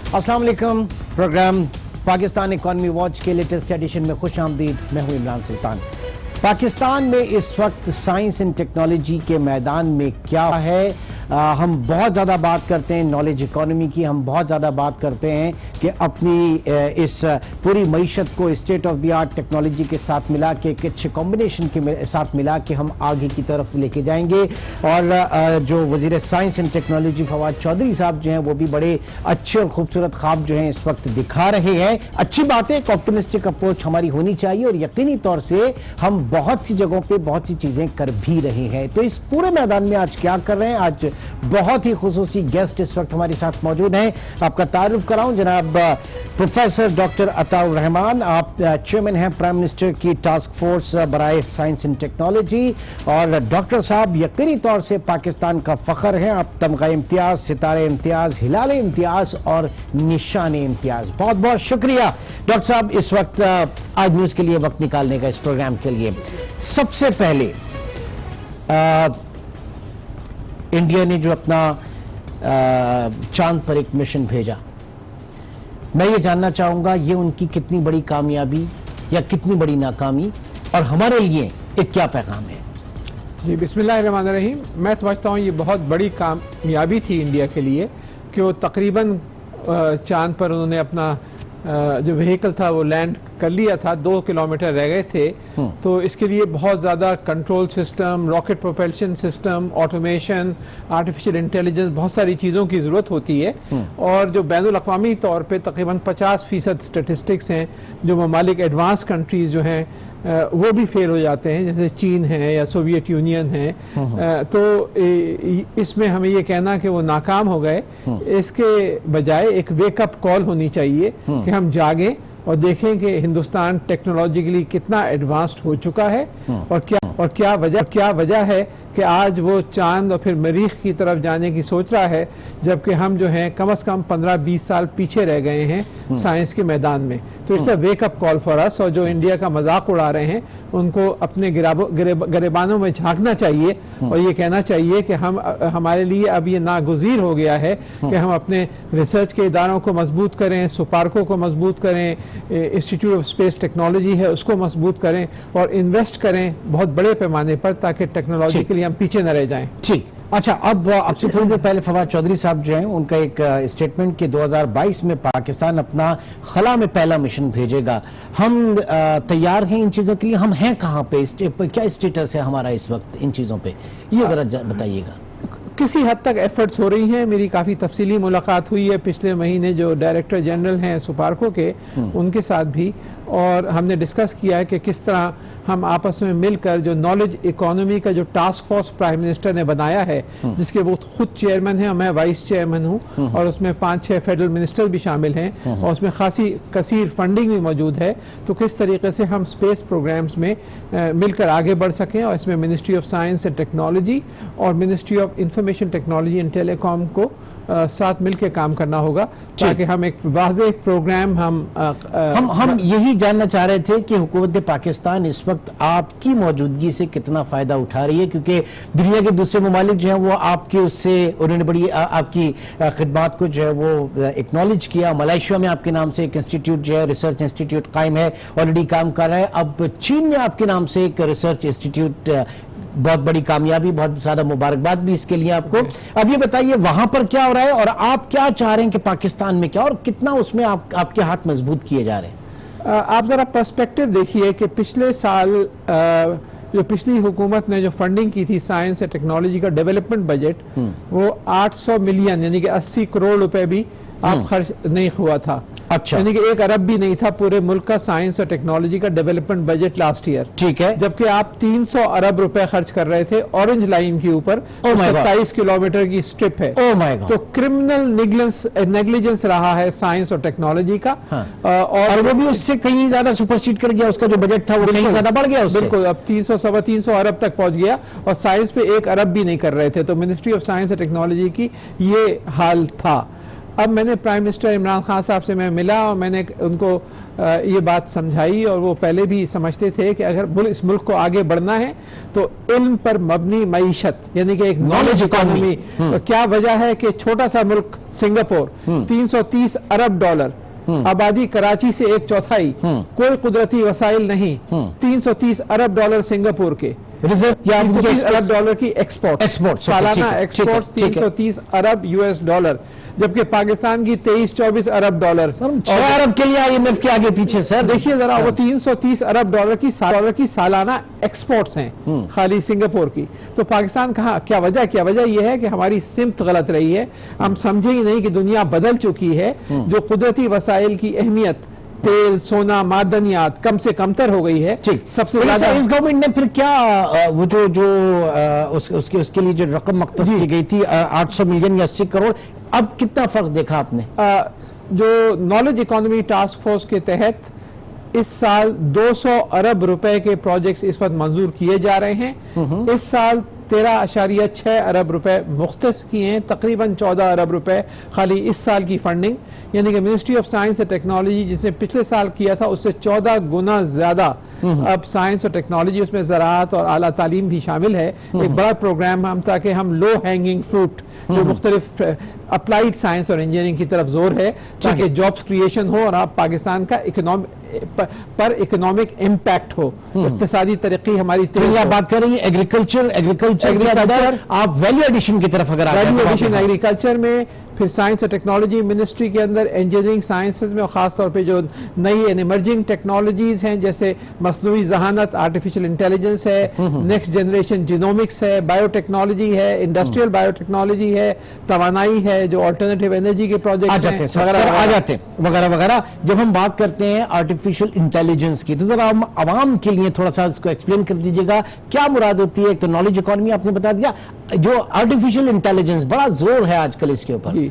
अस्सलाम वालेकुम। Programme Pakistan economy watch के लेटेस्ट एडिशन में खुश आमदीद। मैं हूं इमरान सुल्तान। पाकिस्तान में इस वक्त साइंस एंड टेक्नोलॉजी के मैदान में क्या है, हम बहुत ज़्यादा बात करते हैं नॉलेज इकोनॉमी की, हम बहुत ज़्यादा बात करते हैं कि अपनी इस पूरी मईशत को state of the art technology के साथ मिला के, एक अच्छे कॉम्बिनेशन के साथ मिला के हम आगे की तरफ लेके जाएंगे। और जो वज़ीर science and technology Fawad Chaudhry साहब जो हैं वो भी बड़े अच्छे और खूबसूरत ख्वाब जो हैं इस वक्त दिखा रहे हैं। अच्छी बात है, एक ऑप्टिमिस्टिक अप्रोच हमारी होनी चाहिए और यकीनी तौर से हम बहुत सी जगहों पे बहुत सी चीज़ें कर भी रहे हैं। तो इस पूरे मैदान में आज क्या कर रहे हैं, आज बहुत ही खुसूसी गेस्ट इस वक्त हमारे साथ मौजूद हैं। आपका तारुफ कराऊं, जनाब प्रोफेसर डॉक्टर अताउर रहमान, आप चेयरमैन हैं प्राइम मिनिस्टर की टास्क फोर्स बराए साइंस एंड टेक्नोलॉजी। और डॉक्टर साहब यकीनी तौर से पाकिस्तान का फख्र है, आप तमगा इम्तियाज, सितारे इम्तियाज, हिलाल इम्तियाज और निशान इम्तियाज। बहुत बहुत शुक्रिया डॉक्टर साहब इस वक्त आज न्यूज़ के लिए वक्त निकालने का, इस प्रोग्राम के लिए। सबसे पहले इंडिया ने जो अपना चांद पर एक मिशन भेजा, मैं ये जानना चाहूंगा ये उनकी कितनी बड़ी कामयाबी या कितनी बड़ी नाकामी, और हमारे लिए एक क्या पैगाम है। जी बिस्मिल्लाहिर्रहमानिर्रहीम। मैं समझता हूँ ये बहुत बड़ी कामयाबी थी इंडिया के लिए कि वो तकरीबन चांद पर उन्होंने अपना जो व्हीकल था वो लैंड कर लिया था। 2 किलोमीटर रह गए थे, तो इसके लिए बहुत ज़्यादा control system, rocket propulsion system, automation, artificial intelligence, बहुत सारी चीज़ों की ज़रूरत होती है। और जो बैनुल अक़वामी तौर पे तकरीबन 50% स्टेटिस्टिक्स हैं जो ममालिक एडवांस कंट्रीज़ जो हैं वो भी फेल हो जाते हैं, जैसे चीन है या सोवियत यूनियन है। तो इसमें हमें ये कहना कि वो नाकाम हो गए, इसके बजाय एक वेकअप कॉल होनी चाहिए कि हम जागें और देखें कि हिंदुस्तान टेक्नोलॉजिकली कितना एडवांस्ड हो चुका है और क्या वजह है कि आज वो चांद और फिर मरीख की तरफ जाने की सोच रहा है, जबकि हम जो हैं कम से कम 15-20 साल पीछे रह गए हैं साइंस के मैदान में। तो it's a wake up call for us. और जो इंडिया का मजाक उड़ा रहे हैं उनको अपने गिरेबानों में झांकना चाहिए और ये कहना चाहिए कि हमारे लिए अब ये नागुज़ीर हो गया है कि हम अपने रिसर्च के इदारों को मजबूत करें, सुपार्को को मजबूत करें, इंस्टीट्यूट ऑफ स्पेस टेक्नोलॉजी है उसको मजबूत करें और इन्वेस्ट करें बहुत बड़े पैमाने पर, ताकि टेक्नोलॉजी के लिए हम पीछे न रह जाएं। ठीक, अच्छा, अब आपसे थोड़ी देर पहले फवाद चौधरी साहब जो हैं उनका एक स्टेटमेंट कि 2022 में पाकिस्तान अपना खला में पहला मिशन भेजेगा। हम तैयार हैं इन चीज़ों के लिए, हम हैं कहाँ पे, क्या स्टेटस है हमारा इस वक्त इन चीज़ों पे, ये ज़रा बताइएगा। किसी हद तक एफर्ट्स हो रही हैं। मेरी काफ़ी तफसीली मुलाकात हुई है पिछले महीने जो डायरेक्टर जनरल हैं सुपार्को के, उनके साथ भी, और हमने डिस्कस किया है कि किस तरह हम आपस में मिलकर जो नॉलेज इकोनॉमी का जो टास्क फोर्स प्राइम मिनिस्टर ने बनाया है, जिसके वो खुद चेयरमैन हैं और मैं वाइस चेयरमैन हूँ, और उसमें 5-6 फेडरल मिनिस्टर भी शामिल हैं और उसमें खासी कसीर फंडिंग भी मौजूद है। तो किस तरीके से हम स्पेस प्रोग्राम्स में मिलकर आगे बढ़ सकें, और इसमें ministry of science and technology और ministry of information technology and telecom को साथ मिलकर काम करना होगा, ताकि हम एक वाज़ेह प्रोग्राम हम यही जानना चाह रहे थे कि हुकूमत पाकिस्तान इस वक्त आपकी मौजूदगी से कितना फायदा उठा रही है, क्योंकि दुनिया के दूसरे ममालिक जो है वो आपके उससे उन्होंने बड़ी आपकी खिदमात को जो है वो एक्नॉलेज किया। मलेशिया में आपके नाम से एक इंस्टीट्यूट जो है, रिसर्च इंस्टीट्यूट कायम है, ऑलरेडी काम कर रहा है। अब चीन में आपके नाम से एक रिसर्च इंस्टीट्यूट, बहुत बड़ी कामयाबी, बहुत ज्यादा मुबारकबाद भी इसके लिए आपको। अब ये बताइए वहां पर क्या हो रहा है और आप क्या चाह रहे हैं कि पाकिस्तान में क्या, और कितना उसमें आपके हाथ मजबूत किए जा रहे हैं। आप जरा पर्सपेक्टिव देखिए कि पिछले साल जो पिछली हुकूमत ने जो फंडिंग की थी साइंस और टेक्नोलॉजी का डेवलपमेंट बजट, वो 800 मिलियन यानी कि 80 करोड़ रुपए भी आप खर्च नहीं हुआ था। अच्छा, यानी कि 1 अरब भी नहीं था पूरे मुल्क का साइंस और टेक्नोलॉजी का डेवलपमेंट बजट लास्ट ईयर। ठीक है, जबकि आप 300 अरब रुपए खर्च कर रहे थे ऑरेंज लाइन के ऊपर, 27 किलोमीटर की स्ट्रिप है। तो क्रिमिनल नेग्लिजेंस रहा है साइंस और टेक्नोलॉजी का। और वो भी उससे कहीं ज्यादा सुपरसीड कर गया, उसका जो बजट था वो कहीं ज्यादा बढ़ गया उससे। बिल्कुल, अब 300-325 अरब तक पहुंच गया और साइंस पे 1 अरब भी नहीं कर रहे थे। तो मिनिस्ट्री ऑफ साइंस और टेक्नोलॉजी की ये हाल था। अब मैंने प्राइम मिनिस्टर इमरान खान साहब से मैं मिला और मैंने उनको ये बात समझाई, और वो पहले भी समझते थे कि अगर इस मुल्क को आगे बढ़ना है तो इल्म पर मबनी मईशत यानी कि एक नॉलेज इकोनॉमी। तो क्या वजह है कि छोटा सा मुल्क सिंगापुर 330 अरब डॉलर, आबादी कराची से 1/4, कोई कुदरती वसाइल नहीं, 330 अरब डॉलर सिंगापुर के रिजर्व या 330 अरब डॉलर की एक्सपोर्ट सालाना एक्सपोर्ट 330 अरब US डॉलर, जबकि पाकिस्तान की 23-24 अरब डॉलर। 6 अरब के लिए IMF के आगे पीछे सर। देखिए जरा, वो 330 अरब डॉलर की सालाना एक्सपोर्ट्स हैं खाली सिंगापुर की। तो पाकिस्तान कहाँ, क्या वजह यह है कि हमारी सिमत गलत रही है। हम समझे ही नहीं कि दुनिया बदल चुकी है, जो कुदरती वसाइल की अहमियत तेल, सोना, मादनियात कम से कमतर हो गई है। सबसे ज्यादा इस गवर्नमेंट ने फिर क्या वो उसके लिए जो रकम मख्तस की गई थी 800 मिलियन या 80 करोड़, अब कितना फर्क देखा आपने? जो नॉलेज इकोनॉमी टास्क फोर्स के तहत इस साल 200 अरब रुपए के प्रोजेक्ट्स इस वक्त मंजूर किए जा रहे हैं। इस साल 13.6 अरब रुपए मुख्तस किए हैं, तकरीबन 14 अरब रुपए खाली इस साल की फंडिंग, यानी कि ministry of science and technology जिसने पिछले साल किया था उससे 14 गुना ज्यादा अब साइंस और टेक्नोलॉजी, उसमें ज़राअत और आला तालीम भी शामिल है। एक बड़ा प्रोग्राम हम, ताकि हम लो हैंगिंग फ्रूट जो मुख्तलिफ अप्लाइड साइंस और इंजीनियरिंग की तरफ जोर है, ताकि जॉब्स क्रिएशन हो और आप पाकिस्तान का इकोनॉमिक इम्पैक्ट हो, इक्तिसादी तरक्की हमारी तेज। आप बात कर रही है एग्रीकल्चर, आप वैल्यू एडिशन की तरफ अगर वैल्यू एडिशन एग्रीकल्चर में, फिर साइंस और टेक्नोलॉजी मिनिस्ट्री के अंदर इंजीनियरिंग साइंसेज में, और खासतौर पे जो नई एंड इमर्जिंग टेक्नोलॉजीज हैं जैसे मसनूई जहानत, आर्टिफिशियल इंटेलिजेंस है, नेक्स्ट जनरेशन जिनोमिक्स है, बायोटेक्नोलॉजी है, इंडस्ट्रियल बायोटेक्नोलॉजी है, तवानाई है, जो अल्टरनेटिव एनर्जी के प्रोजेक्ट आ जाते हैं वगैरह वगैरह। जब हम बात करते हैं आर्टिफिशियल इंटेलिजेंस की, तो जरा हम आवाम के लिए थोड़ा सा इसको एक्सप्लेन कर दीजिएगा, क्या मुराद होती है? एक तो नॉलेज इकोनॉमी आपने बता दिया, जो आर्टिफिशियल इंटेलिजेंस बड़ा जोर है आजकल इसके ऊपर।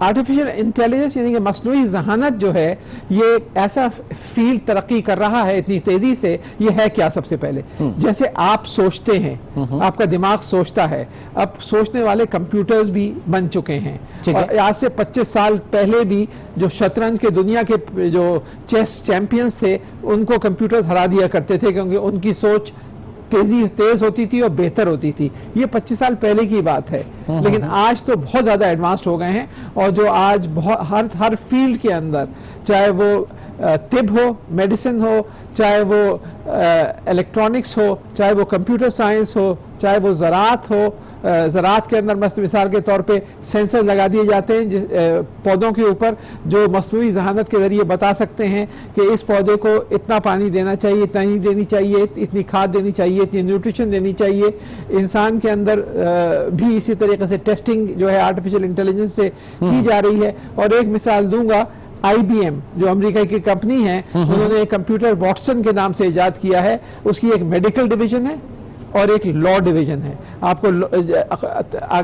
आर्टिफिशियल इंटेलिजेंस यानी कि मसनूई जहानत जो है, ये ऐसा फील्ड तरक्की कर रहा है इतनी तेजी से। ये है क्या? सबसे पहले जैसे आप सोचते हैं, आपका दिमाग सोचता है, अब सोचने वाले कंप्यूटर्स भी बन चुके हैं। और आज से 25 साल पहले भी जो शतरंज के दुनिया के जो चेस चैंपियंस थे, उनको कंप्यूटर्स हरा दिया करते थे, क्योंकि उनकी सोच तेज होती थी और बेहतर होती थी। ये 25 साल पहले की बात है, लेकिन आज तो बहुत ज्यादा एडवांस्ड हो गए हैं। और जो आज हर फील्ड के अंदर, चाहे वो तिब हो, मेडिसिन हो, चाहे वो इलेक्ट्रॉनिक्स हो, चाहे वो कंप्यूटर साइंस हो, चाहे वो ज़राअत हो, ज़राअत के अंदर मिसाल के तौर पे सेंसर लगा दिए जाते हैं पौधों के ऊपर, जो मसनूई जहानत के जरिए बता सकते हैं कि इस पौधे को इतना पानी देना चाहिए, इतना नहीं देनी चाहिए, इतनी खाद देनी चाहिए, इतनी न्यूट्रिशन देनी चाहिए। इंसान के अंदर भी इसी तरीके से टेस्टिंग जो है आर्टिफिशियल इंटेलिजेंस से की जा रही है। और एक मिसाल दूंगा, IBM जो अमेरिका की कंपनी है, उन्होंने एक कंप्यूटर वॉटसन के नाम से इजाद किया है। उसकी एक मेडिकल डिवीजन है और एक लॉ डिवीजन है। आपको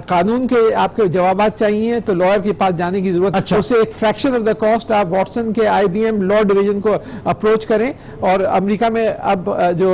कानून के आपके जवाबात चाहिए तो लॉयर के पास जाने की जरूरत। अच्छा। उससे एक फ्रैक्शन ऑफ द कॉस्ट आप वॉटसन के IBM लॉ डिवीजन को अप्रोच करें। और अमेरिका में अब जो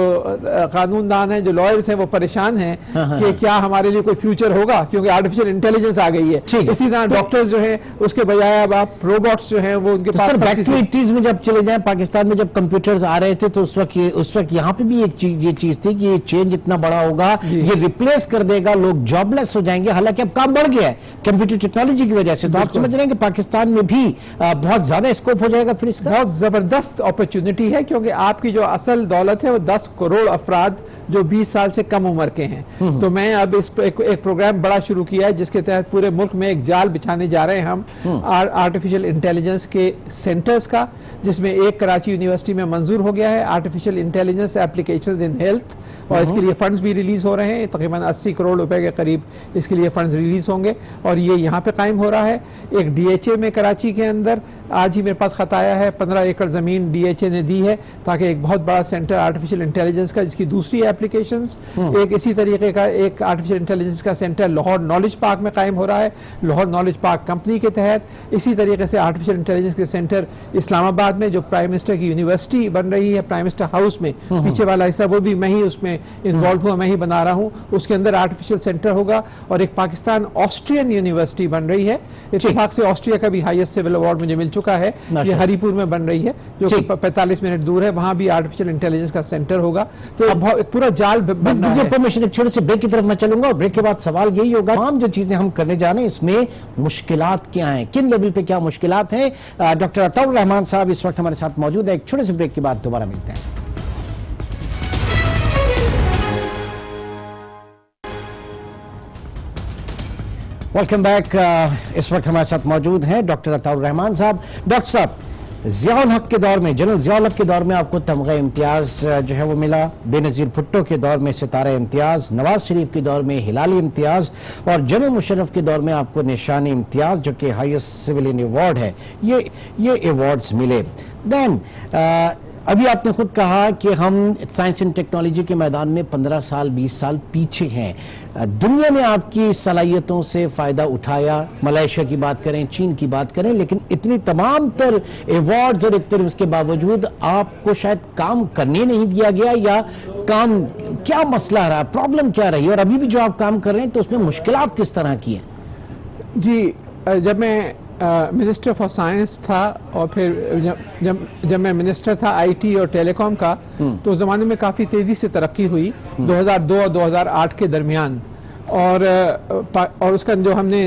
कानूनदान हैं, जो लॉयर्स हैं, वो परेशान हैं कि क्या हमारे लिए कोई फ्यूचर होगा, क्योंकि आर्टिफिशियल इंटेलिजेंस आ गई है। इसी तरह डॉक्टर्स जो है, उसके बजाय अब आप रोबोट्स जो है वो उनके पास। बैक टू 80s में जब चले जाए, पाकिस्तान में जब कंप्यूटर्स आ रहे थे, तो उस वक्त यहाँ पे भी ये चीज थी कि ये चेंज इतना बड़ा होगा, ये रिप्लेस कर देगा, लोग जॉबलेस हो जाएंगे। हालांकि अब काम बढ़ गया है कंप्यूटर टेक्नोलॉजी की वजह से। तो आप समझ रहे हैं कि पाकिस्तान में भी बहुत ज्यादा स्कोप हो जाएगा फिर इसका। बहुत जबरदस्त अपॉर्चुनिटी है, क्योंकि आपकी जो असल दौलत है वो 10 करोड़ अफराद जो 20 साल से कम उम्र के हैं। तो मैं अब इस एक प्रोग्राम बड़ा शुरू किया है, जिसके तहत पूरे मुल्क में एक जाल बिछाने जा रहे हैं हम आर्टिफिशियल इंटेलिजेंस के सेंटर्स का, जिसमें एक कराची यूनिवर्सिटी में मंजूर हो गया है artificial intelligence applications in health, और इसके लिए फंड्स भी रिलीज हो रहे हैं। तकरीबन 80 करोड़ रुपए के करीब इसके लिए फंड्स रिलीज होंगे, और ये यहाँ पे कायम हो रहा है। एक DHA में कराची के अंदर आज ही मेरे पास खत आया है, 15 एकड़ जमीन DHA ने दी है, ताकि एक बहुत बड़ा सेंटर आर्टिफिशियल इंटेलिजेंस का, जिसकी दूसरी एप्लीकेशंस एक इसी तरीके का एक आर्टिफिशियल इंटेलिजेंस का सेंटर लाहौर नॉलेज पार्क में कायम हो रहा है, लाहौर नॉलेज पार्क कंपनी के तहत। इसी तरीके से आर्टिफिशियल इंटेलिजेंस के सेंटर इस्लामाबाद में, जो प्राइम मिनिस्टर की यूनिवर्सिटी बन रही है, प्राइम मिनिस्टर हाउस में, पीछे वाला हिस्सा वो भी मैं ही उसमें इन्वॉल्व इन्वॉल्व हुआ, मैं ही बना रहा हूँ। उसके अंदर आर्टिफिशियल सेंटर होगा और एक पाकिस्तान ऑस्ट्रियन यूनिवर्सिटी बन रही है। इत्तेफाक से ऑस्ट्रिया का भी हाईएस्ट सिविल अवार्ड मुझे मिल चुका है। ये हरीपुर में बन रही है, जो कि 45 मिनट दूर है। वहां भी आर्टिफिशियल इंटेलिजेंस का सेंटर होगा। तो अब पूरा जाल बन रहा है। परमिशन, एक छोटे से ब्रेक की तरफ मैं चलूंगा और ब्रेक के बाद सवाल यही होगा, तमाम जो चीजें हम करने जा रहे हैं इसमें मुश्किलात क्या हैं, किन लेवल पे क्या मुश्किलात हैं। डॉक्टर अताउर रहमान साहब इस वक्त हमारे साथ मौजूद है। एक छोटे से ब्रेक के बाद दोबारा मिलते हैं। Welcome back. इस वक्त हमारे साथ मौजूद हैं डॉक्टर अताउर रहमान साहब। डॉक्टर साहब, ज़ियाउल हक के दौर में, जनरल ज़ियाउल हक के दौर में आपको तमगा इम्तियाज जो है वो मिला, बेनज़ीर भुट्टो के दौर में सितारा इम्तियाज, नवाज शरीफ के दौर में हिलाली इम्तियाज और जनरल मुशर्रफ के दौर में आपको निशानी इम्तियाज जो कि हाईएस्ट सिविलियन अवार्ड है, ये अवार्ड्स मिले। देन अभी आपने खुद कहा कि हम साइंस एंड टेक्नोलॉजी के मैदान में 15 साल 20 साल पीछे हैं। दुनिया ने आपकी सलाहियतों से फ़ायदा उठाया, मलेशिया की बात करें, चीन की बात करें, लेकिन इतनी तमाम तर अवार्ड्स और इतने उसके बावजूद आपको शायद काम करने नहीं दिया गया, या काम क्या मसला रहा, प्रॉब्लम क्या रही, और अभी भी जो आप काम कर रहे हैं तो उसमें मुश्किलात किस तरह की हैं? जी, जब मैं मिनिस्टर फॉर साइंस था और फिर जब मैं मिनिस्टर था आईटी और टेलीकॉम का, तो उस ज़माने में काफ़ी तेज़ी से तरक्की हुई 2002 और 2008 के दरमियान। और उसका जो हमने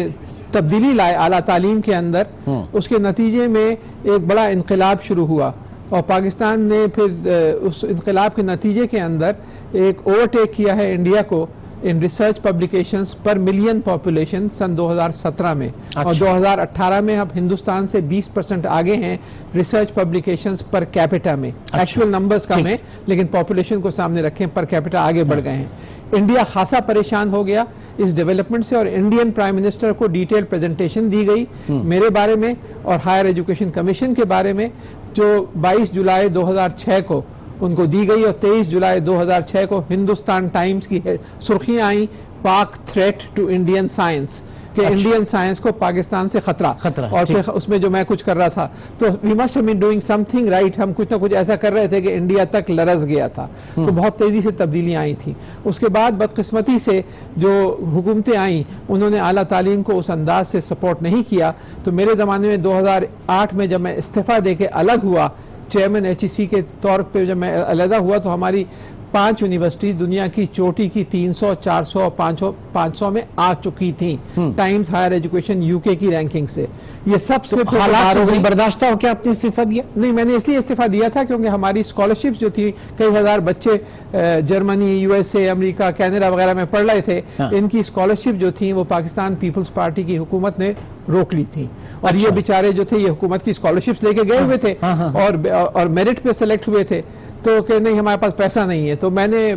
तब्दीली लाए आला तालीम के अंदर, उसके नतीजे में एक बड़ा इनकलाब शुरू हुआ और पाकिस्तान ने फिर उस इनकलाब के नतीजे के अंदर एक ओवरटेक किया है इंडिया को इन रिसर्च पब्लिकेशंस पर मिलियन पॉपुलेशन सन 2017 में। और 2018 में अब हिंदुस्तान से 20% आगे हैं रिसर्च पब्लिकेशंस पर कैपिटा में। एक्चुअल नंबर्स कम है, लेकिन पॉपुलेशन को सामने रखें पर कैपिटा आगे बढ़ गए हैं। इंडिया खासा परेशान हो गया इस डेवलपमेंट से और इंडियन प्राइम मिनिस्टर को डिटेल प्रेजेंटेशन दी गई मेरे बारे में और हायर एजुकेशन कमीशन के बारे में, जो 22 जुलाई 2006 को उनको दी गई और 23 जुलाई 2006 को हिंदुस्तान टाइम्स की सुर्खियां आई, पाक थ्रेट टू इंडियन साइंस, कि इंडियन साइंस को पाकिस्तान से खतरा। और फिर उसमें जो मैं कुछ कर रहा था, तो we must have been doing something right, हम कुछ ना कुछ ऐसा कर रहे थे कि इंडिया तक लरस गया था। तो बहुत तेजी से तब्दीलियां आई थी। उसके बाद बदकिस्मती से जो हुकूमतें आई, उन्होंने आला तालीम को उस अंदाज से सपोर्ट नहीं किया। तो मेरे ज़माने में 2008 में जब मैं इस्तीफ़ा दे के अलग हुआ चेयरमैन HEC के तौर पे, जब मैं अलहदा हुआ तो हमारी 5 यूनिवर्सिटी दुनिया की चोटी की 300, 400, 500 में आ चुकी थी टाइम्स हायर एजुकेशन यूके की रैंकिंग से। ये सब हालात बर्दाश्त हो क्या आपने इस्तीफा दिया? नहीं, मैंने इसलिए इस्तीफा दिया था क्योंकि हमारी स्कॉलरशिप्स जो थी, कई हजार बच्चे जर्मनी, USA, अमेरिका, कनाडा वगैरह में पढ़ रहे थे। इनकी स्कॉलरशिप जो थी वो पाकिस्तान पीपल्स पार्टी की हुकूमत ने रोक ली थी। और ये बेचारे जो थे ये हुकूमत की स्कॉलरशिप्स लेके गए हुए थे और मेरिट पे सेलेक्ट हुए थे। तो कि नहीं, हमारे पास पैसा नहीं है। तो मैंने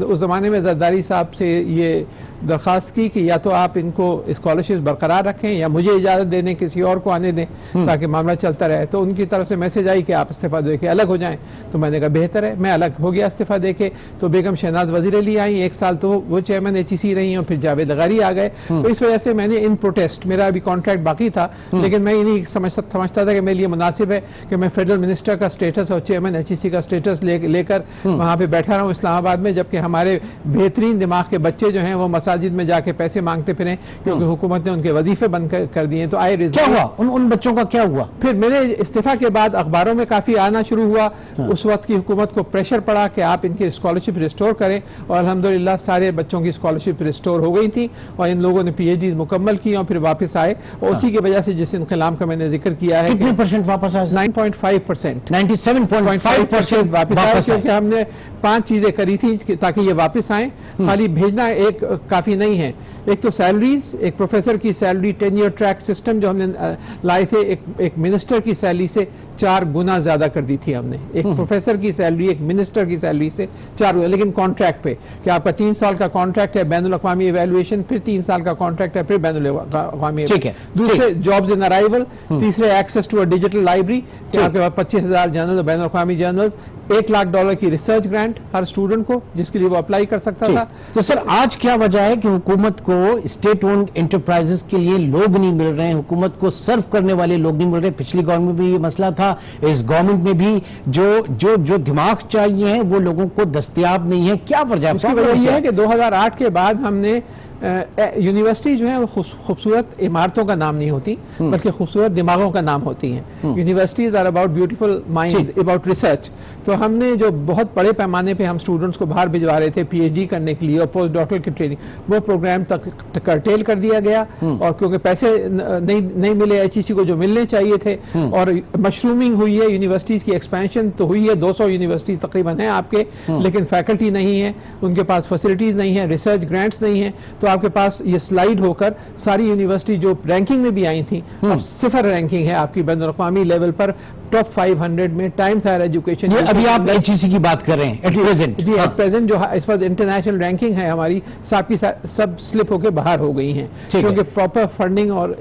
उस ज़माने में जरदारी साहब से ये दरख्वास्त की कि या तो आप इनको स्कॉलरशिप बरकरार रखें या मुझे इजाज़त दे दें, किसी और को आने दें ताकि मामला चलता रहे। तो उनकी तरफ से मैसेज आई कि आप इस्तीफ़ा दे के अलग हो जाएं। तो मैंने कहा बेहतर है, मैं अलग हो गया इस्तीफ़ा दे के। तो बेगम शहनाज वज़ीर अली आई, 1 साल तो वो चेयरमैन HEC रही और फिर जावेद लगारी आ गए। तो इस वजह से मैंने इन प्रोटेस्ट, मेरा अभी कॉन्ट्रैक्ट बाकी था, लेकिन मैं ये नहीं समझता था कि मेरे लिए मुनासिब है कि मैं फेडरल मिनिस्टर का स्टेटस और चेयरमैन HEC का स्टेटस लेकर वहाँ पे बैठा रहा हूँ इस्लामाबाद में, जबकि हमारे बेहतरीन दिमाग के बच्चे जो हैं वो मसाजिद में जाके पैसे मांगते फिरें क्योंकि हुकूमत ने उनके वजीफे बंद कर दिए। तो आई क्या हुआ उन बच्चों का, क्या हुआ? फिर मेरे इस्तीफा के बाद अखबारों में काफी आना शुरू हुआ। उस वक्त की हुकूमत को प्रेशर पड़ा कि आप इनकी स्कॉलरशिप रिस्टोर करें और अल्हम्दुलिल्लाह सारे बच्चों की स्कॉलरशिप रिस्टोर हो गई थी और इन लोगों ने PhD मुकम्मल की और फिर वापस आए। और उसी की वजह से जिस इनकलाब का मैंने जिक्र किया है, कितने परसेंट वापस आए? 9.5%, 97.5% वापस आए, क्योंकि हमने 5 चीजें करी थी ताकि ये वापस आए। खाली भेजना एक काफी नहीं है। एक तो सैलरीज, एक प्रोफेसर की सैलरी 10-year ट्रैक सिस्टम जो हमने लाए थे, एक मिनिस्टर की सैलरी से 4 गुना ज्यादा कर दी थी हमने। एक प्रोफेसर की सैलरी एक मिनिस्टर की सैलरी से 4 गुना, लेकिन कॉन्ट्रैक्ट पे कि आपका 3 साल का कॉन्ट्रैक्ट है, बैनुल अक़वामी इवैल्यूएशन, फिर 3 साल का कॉन्ट्रैक्ट है, फिर बैनुल अक़वामी। दूसरे जॉब्स इन अराइवल, तीसरे access to a digital library कि आपके पास 25,000 जर्नल बैनुल अक़वामी जर्नल, $8 लाख की रिसर्च ग्रांट हर स्टूडेंट को, जिसके लिए वो अप्लाई कर सकता था। तो सर आज क्या वजह है कि हुकूमत को स्टेट ओन्ड एंटरप्राइजेस के लिए लोग नहीं मिल रहे हैं, हुकूमत को सर्व करने वाले लोग नहीं मिल रहे? पिछली गवर्नमेंट में भी ये मसला था, इस गवर्नमेंट में भी जो दिमाग चाहिए है वो लोगों को दस्तयाब नहीं है। क्या वजह है? उसकी वजह यह है कि 2008 के बाद हमने यूनिवर्सिटी जो है वो खूबसूरत इमारतों का नाम नहीं होती, बल्कि खूबसूरत दिमागों का नाम होती हैं। Universities are about beautiful minds, about research. तो हमने जो बहुत बड़े पैमाने पे हम स्टूडेंट्स को बाहर भिजवा रहे थे पीएचडी करने के लिए और पोस्ट डॉक्टरल की ट्रेनिंग, वो प्रोग्राम तक कर्टेल कर दिया गया। और क्योंकि पैसे नहीं मिले एचईसी को जो मिलने चाहिए थे, और मशरूमिंग हुई है, यूनिवर्सिटीज की एक्सपेंशन तो हुई है, 200 यूनिवर्सिटीज तकरीबन है आपके, लेकिन फैकल्टी नहीं है, उनके पास फैसिलिटीज नहीं है, रिसर्च ग्रांट्स नहीं है। तो आपके पास ये स्लाइड होकर सारी यूनिवर्सिटी जो रैंकिंग में भी आई थी, अब 0 रैंकिंग है आपकी बैनुल-अक़वामी लेवल पर। टॉप 500 में टाइम्स हायर एजुकेशन, अभी आप एचईसी की बात कर रहे हैं एट प्रेजेंट? जी, एट प्रेजेंट जो इस वक्त इंटरनेशनल रैंकिंग है हमारी, सब स्लिप होकर बाहर हो गई हैं, क्योंकि प्रॉपर फंडिंग और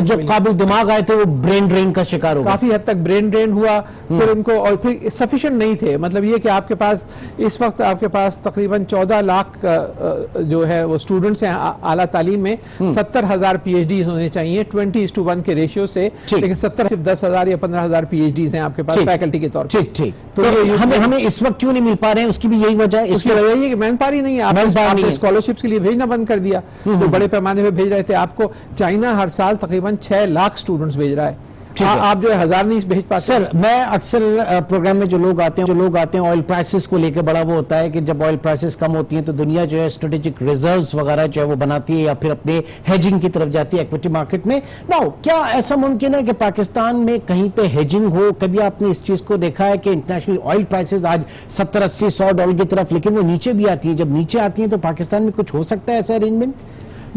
जो काबिल दिमाग आए थे वो ब्रेन ड्रेन का शिकार हो गए। काफी हद तक ब्रेन ड्रेन हुआ, फिर उनको, और फिर सफिशिएंट नहीं थे। मतलब ये कि आपके पास इस वक्त आपके पास तकरीबन 14 लाख जो है वो स्टूडेंट्स हैं आला तालीम में, 70,000 पीएचडी होने चाहिए 20:1 के रेशियो से, लेकिन 70 सिर्फ 10,000 या 15,000 पीएचडी हैं आपके पास फैकल्टी के तौर पर। ठीक। तो हमें इस वक्त क्यों नहीं मिल पा रहे हैं? उसकी भी यही वजह है। उसकी वजह ये कि मैन पावर ही नहीं है। आपने स्कॉलरशिप्स के लिए भेजना बंद कर दिया, तो बड़े पैमाने पे भेज रहे थे। आपको चाइना हर साल तकरीबन 6 लाख स्टूडेंट्स भेज रहा है, आप जो है 1000 नहीं भेज पाते। सर मैं अक्सर प्रोग्राम में जो लोग आते हैं ऑयल प्राइसेस को लेकर बड़ा वो होता है कि जब ऑयल प्राइसेस कम होती हैं तो दुनिया जो है स्ट्रेटेजिक रिजर्व्स वगैरह जो है वो बनाती है या फिर अपने हेजिंग की तरफ जाती है इक्विटी मार्केट में। नाउ क्या ऐसा मुमकिन है कि पाकिस्तान में कहीं पे हेजिंग हो? कभी आपने इस चीज को देखा है कि इंटरनेशनल ऑयल प्राइसेस आज 70, 80, 100 डॉलर की तरफ, लेकिन वो नीचे भी आती है? जब नीचे आती है तो पाकिस्तान में कुछ हो सकता है ऐसा अरेंजमेंट?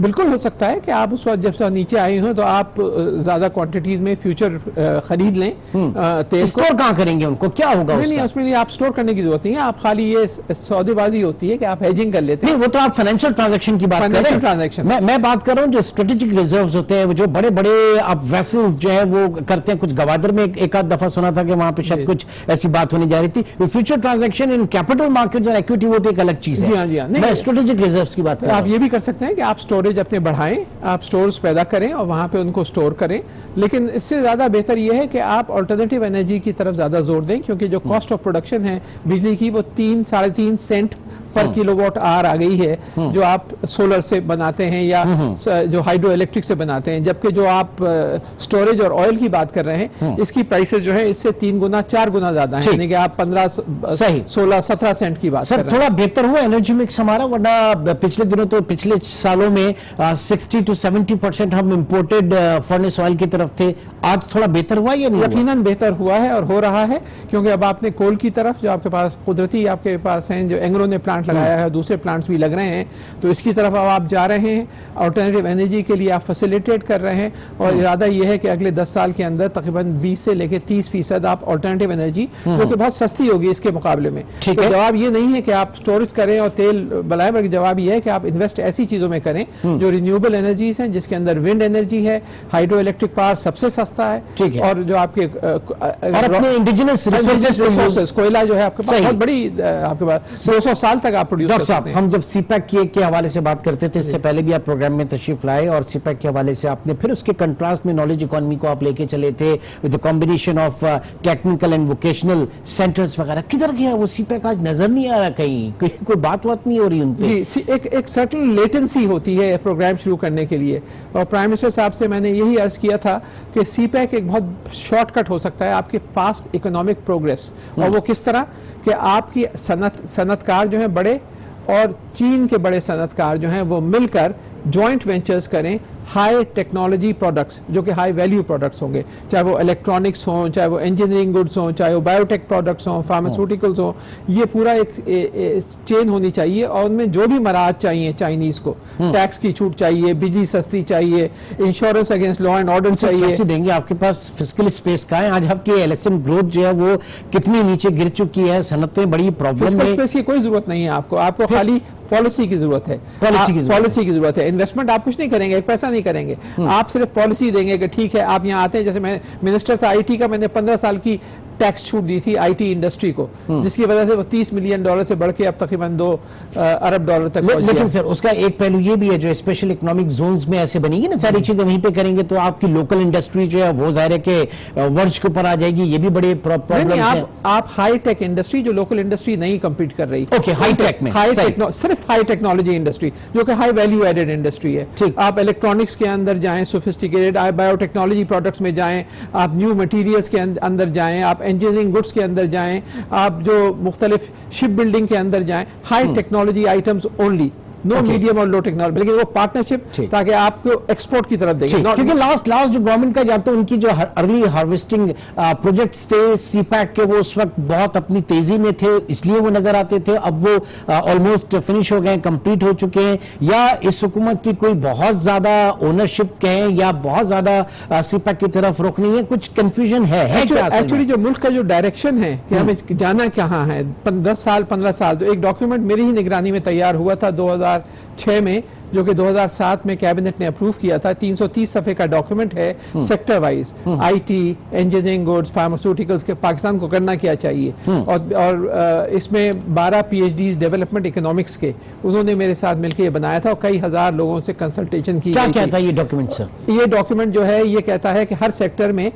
बिल्कुल हो सकता है कि आप उस वक्त जब से नीचे आए हो तो आप ज्यादा क्वांटिटीज में फ्यूचर खरीद लें तेल। स्टोर कहाँ करेंगे उनको? क्या होगा? नहीं, उसमें लिए आप स्टोर करने की जरूरत नहीं है। आप खाली ये सौदेबाजी होती है कि आप हेजिंग कर लेते हैं। नहीं, वो तो आप फाइनेंशियल ट्रांजैक्शन की बात कर रहे हैं। ट्रांजैक्शन मैं बात कर रहा हूँ जो स्ट्रेटेजिक रिजर्व्स होते हैं, जो बड़े बड़े आप वेसल्स जो है वो करते हैं। कुछ गवादर में एक आध दफा सुना था कि वहां पे शायद कुछ ऐसी बात होने जा रही थी। Future transaction in capital market और इक्विटी वो तो एक अलग चीज है। मैं स्ट्रेटेजिक रिजर्व्स की बात कर रहा हूं। आप ये भी कर सकते हैं कि आप स्टोरेज अपने बढ़ाएं, आप स्टोर्स पैदा करें और वहां पे उनको स्टोर करें। लेकिन इससे ज्यादा बेहतर यह है कि आप अल्टरनेटिव एनर्जी की तरफ ज्यादा जोर दें, क्योंकि जो कॉस्ट ऑफ प्रोडक्शन है बिजली की वो 3-3.5 सेंट पर किलोवाट आवर आ गई है, जो आप सोलर से बनाते हैं या जो हाइड्रो इलेक्ट्रिक से बनाते हैं। जबकि जो आप स्टोरेज और ऑयल की बात कर रहे हैं, इसकी प्राइसेस जो है इससे 3 गुना 4 गुना ज्यादा है, यानी कि आप 15, 16, 17 सेंट की बात कर रहे हैं। थोड़ा बेहतर हुआ एनर्जी मिक्स हमारा, वरना पिछले दिनों तो पिछले सालों में 60 to 70% हम इंपोर्टेड फर्नेस ऑयल की तरफ थे। आज थोड़ा बेहतर हुआ या नहीं? यकीनन बेहतर हुआ है और हो रहा है, क्योंकि अब आपने कोल की तरफ जो आपके पास कुदरती आपके पास हैं, जो एंग्रो ने प्लांट लगाया है, दूसरे प्लांट्स भी लग रहे हैं, तो इसकी तरफ अब आप जा रहे हैं। अल्टरनेटिव एनर्जी के लिए आप फैसिलिटेट कर रहे हैं और इरादा यह है कि अगले 10 साल के अंदर तकरीबन 20 से लेकर 30% आप अल्टरनेटिव एनर्जी, जो कि बहुत सस्ती होगी इसके मुकाबले में। तो जवाब ये नहीं है कि आप स्टोरेज करें और तेल बनाएं, बल्कि जवाब यह है कि आप इन्वेस्ट ऐसी चीजों में करें जो रिन्यूएबल एनर्जीज हैं, जिसके अंदर विंड एनर्जी है, हाइड्रो इलेक्ट्रिक पावर सबसे सस्ता है, और जो आपके अपने इंडिजिनस रिसोर्सेज कोयला जो है आपके पास बहुत बड़ी, आपके पास 200 साल तक आप प्रोड्यूस करते हैं। हम जब सीपैक के हवाले से बात करते थे, इससे पहले भी आप प्रोग्राम में तशरीफ लाए और सीपैक के हवाले से आपने फिर उसके कंट्रास्ट में नॉलेज इकोनॉमी को आप लेके चले थे, with the combination of technical and vocational centres वगैरह। किधर गया वो सीपैक? आज नजर नहीं आ रहा कहीं, कोई बात नहीं हो रही उन पे। एक सर्टेन लेटेंसी होती है प्रोग्राम शुरू करने के लिए, और प्राइम मिनिस्टर साहब से मैंने यही अर्ज किया था कि सीपैक एक बहुत शॉर्टकट हो सकता है आपके फास्ट इकोनॉमिक प्रोग्रेस। और वो किस तरह कि आपकी सनतकार जो है बड़े और चीन के बड़े सनतकार जो हैं वो मिलकर जॉइंट वेंचर्स करें हाई टेक्नोलॉजी प्रोडक्ट्स, जो कि हाई वैल्यू प्रोडक्ट्स होंगे, चाहे वो इलेक्ट्रॉनिक्स हों, चाहे वो इंजीनियरिंग गुड्स हों, चाहे वो बायोटेक प्रोडक्ट्स हों, फार्मास्यूटिकल्स हों। ये पूरा एक चेन होनी चाहिए और उनमें जो भी मराहत चाहिए चाइनीज को, टैक्स की छूट चाहिए, बिजली सस्ती चाहिए, insurance against law and order चाहिए। कैसे देंगे? आपके पास फिस्कल स्पेस का है? आज आपकी एलएसएम ग्रोथ जो है वो कितनी नीचे गिर चुकी है, सनतें बड़ी प्रॉब्लम है। स्पेस की कोई जरूरत नहीं है आपको खाली पॉलिसी की जरूरत है। पॉलिसी की जरूरत है। इन्वेस्टमेंट आप कुछ नहीं करेंगे, एक पैसा नहीं करेंगे, आप सिर्फ पॉलिसी देंगे कि ठीक है आप यहाँ आते हैं। जैसे मैं मिनिस्टर था आईटी का, मैंने 15 साल की टैक्स छूट दी थी आईटी इंडस्ट्री को, जिसकी वजह से वो $30 मिलियन से बढ़ के अब तकरीबन $2 अरब तक पहुंच गया। लेकिन सर उसका एक पहलू ये भी है, जो स्पेशल इकोनॉमिक जोन्स में ऐसे बनेगी ना सारी चीजें वहीं पे करेंगे तो आपकी लोकल इंडस्ट्री जो है वो जाहिर है कि वर्ष के ऊपर आ जाएगी। ये भी बड़े प्रॉब्लम है। आप हाई टेक इंडस्ट्री जो लोकल इंडस्ट्री नहीं compete कर रही, ओके, हाई टेक में सिर्फ हाई टेक्नोलॉजी इंडस्ट्री जो कि हाई वैल्यू एडेड इंडस्ट्री है। आप इलेक्ट्रॉनिक्स के अंदर जाएं, सोफिस्टिकेटेड आप बायोटेक्नोलॉजी प्रोडक्ट्स में जाएं, आप न्यू मटेरियल्स के अंदर जाएं, आप इंजीनियरिंग गुड्स के अंदर जाएं, आप जो मुख्तलिफ शिप बिल्डिंग के अंदर जाएं, high technology items only, no medium और लो टेक्नोलॉजी, लेकिन वो पार्टनरशिप ताकि आपको एक्सपोर्ट की तरफ देंगे। क्योंकि लास्ट जो गवर्नमेंट का जाता है उनकी जो अर्ली हार्वेस्टिंग प्रोजेक्ट्स थे सीपैक के, वो उस वक्त बहुत अपनी तेजी में थे इसलिए वो नजर आते थे। अब वो ऑलमोस्ट फिनिश हो गए, कंप्लीट हो चुके हैं, या इस हुकूमत की कोई बहुत ज्यादा ओनरशिप कहें या बहुत ज्यादा सीपैक की तरफ रुख नहीं है, कुछ कंफ्यूजन है एक्चुअली जो मुल्क का जो डायरेक्शन है कि हमें जाना कहाँ है, 10 साल 15 साल, तो एक डॉक्यूमेंट मेरी ही निगरानी में तैयार हुआ था 2006 में, जो कि 2007 में कैबिनेट ने अप्रूव किया था। 330 सफ़े का डॉक्यूमेंट है, sector wise IT, engineering goods, pharmaceuticals के पाकिस्तान को करना क्या चाहिए, और इसमें 12 PhDs डेवलपमेंट इकोनॉमिक्स के उन्होंने मेरे साथ मिलकर ये बनाया था और कई हजार लोगों से कंसल्टेशन की। क्या कहता है ये डॉक्यूमेंट सर? ये डॉक्यूमेंट जो है ये कहता है कि हर सेक्टर में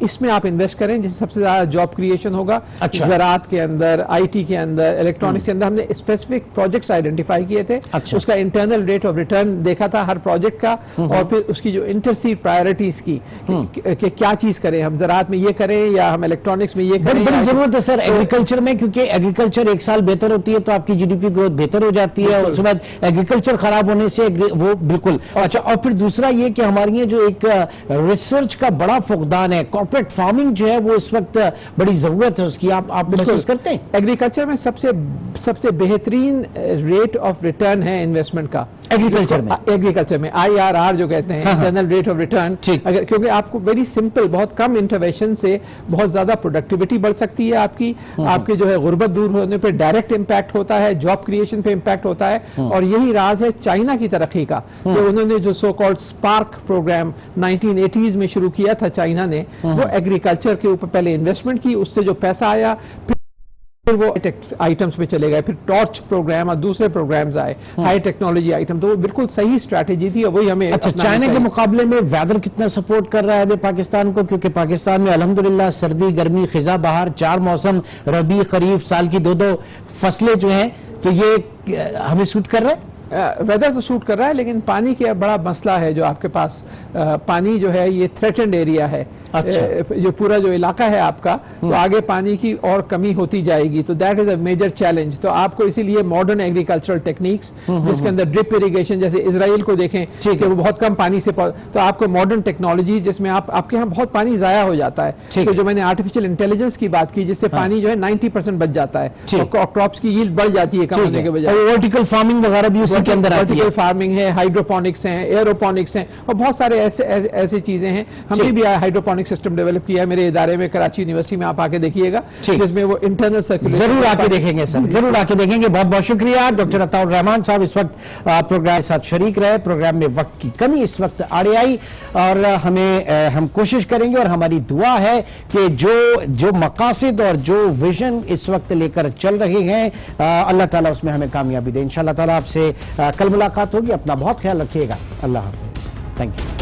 इसमें आप इन्वेस्ट करें जिससे सबसे ज्यादा जॉब क्रिएशन होगा। अच्छा। ज़राअत के अंदर, IT के अंदर, इलेक्ट्रॉनिक्स के अंदर हमने स्पेसिफिक प्रोजेक्ट्स आइडेंटिफाई किए थे। अच्छा। उसका इंटरनल रेट ऑफ रिटर्न देखा था हर प्रोजेक्ट का, और फिर उसकी जो इंटरसीड प्रायोरिटीज की कि क्या चीज करें, हम ज़राअत में ये करें या हम इलेक्ट्रॉनिक्स में ये करें। बड़ी जरूरत है सर एग्रीकल्चर में, क्योंकि एग्रीकल्चर एक साल बेहतर होती है तो आपकी GDP ग्रोथ बेहतर हो जाती है, और उसके बाद एग्रीकल्चर खराब होने से वो बिल्कुल। अच्छा, और फिर दूसरा ये कि हमारी ये जो एक रिसर्च का बड़ा फुकदान है, कॉर्पोरेट फार्मिंग जो है वो इस वक्त बड़ी जरूरत है उसकी, आप महसूस करते हैं? एग्रीकल्चर में सबसे बेहतरीन रेट ऑफ रिटर्न है इन्वेस्टमेंट का एग्रीकल्चर में IRR जो कहते हैं, इंटरनल रेट ऑफ रिटर्न। अगर क्योंकि आपको वेरी सिंपल, बहुत कम इंटरवेंशन से बहुत ज्यादा प्रोडक्टिविटी बढ़ सकती है आपके जो है गुर्बत दूर होने पे डायरेक्ट इंपैक्ट होता है, जॉब क्रिएशन पे इंपैक्ट होता है, और यही राज है चाइना की तरक्की का। तो उन्होंने जो so called spark programme 1980s में शुरू किया था चाइना ने, वो एग्रीकल्चर के ऊपर पहले इन्वेस्टमेंट की, उससे जो पैसा आया फिर वो आइटम्स पे चले गए, फिर टॉर्च प्रोग्राम और दूसरे प्रोग्राम्स आए, हाई टेक्नोलॉजी आइटम। तो वो बिल्कुल सही स्ट्रैटेजी थी और वही हमें। अच्छा, चाइना के मुकाबले में वेदर कितना सपोर्ट कर रहा है अभी पाकिस्तान को? क्योंकि पाकिस्तान में अल्हम्दुलिल्लाह सर्दी, गर्मी, खिजा, बहार, 4 मौसम, रबी, खरीफ, साल की 2-2 फसलें जो हैं, तो ये हमें सूट कर रहा है? वेदर तो सूट कर रहा है, लेकिन पानी का बड़ा मसला है। जो आपके पास पानी जो है ये थ्रेटेंड एरिया है। अच्छा। जो पूरा जो इलाका है आपका, तो आगे पानी की और कमी होती जाएगी, तो that is a major challenge. तो आपको इसीलिए मॉडर्न एग्रीकल्चरल टेक्निक्स, जिसके अंदर ड्रिप इरिगेशन, जैसे इजराइल को देखें कि वो बहुत कम पानी से, तो आपको मॉडर्न टेक्नोलॉजी जिसमें आपके यहाँ बहुत पानी जाया हो जाता है, तो जो मैंने आर्टिफिशियल इंटेलिजेंस की बात की, जिससे पानी जो है 90% बच जाता है, और क्रॉप्स की यील्ड बढ़ जाती है कम होने के बजाय। वर्टिकल फार्मिंग वगैरह भी उसी के अंदर आती है। वर्टिकल फार्मिंग है, हाइड्रोपोनिक्स है, एरोपोनिक्स है, और बहुत सारे ऐसी चीजें हैं। हमने भी हाइड्रोपोनिक सिस्टम डेवलप किया है मेरे इदारे में, कराची यूनिवर्सिटी में। आप आके देखिएगा, जिसमें वो इंटरनल सर्कुलेशन। जरूर आके देखेंगे सर, जरूर आके देखेंगे। बहुत बहुत शुक्रिया डॉक्टर अताउर रहमान साहब, इस वक्त प्रोग्राम के साथ शरीक रहे। प्रोग्राम में वक्त की कमी इस वक्त आड़े आई, और हम कोशिश करेंगे, और हमारी दुआ है कि जो मकासद और जो विजन इस वक्त लेकर चल रहे हैं, अल्लाह ताला उसमें हमें कामयाबी दे। इंशाअल्लाह ताला आपसे कल मुलाकात होगी। अपना बहुत ख्याल रखिएगा। अल्लाह हाफिज। Thank you.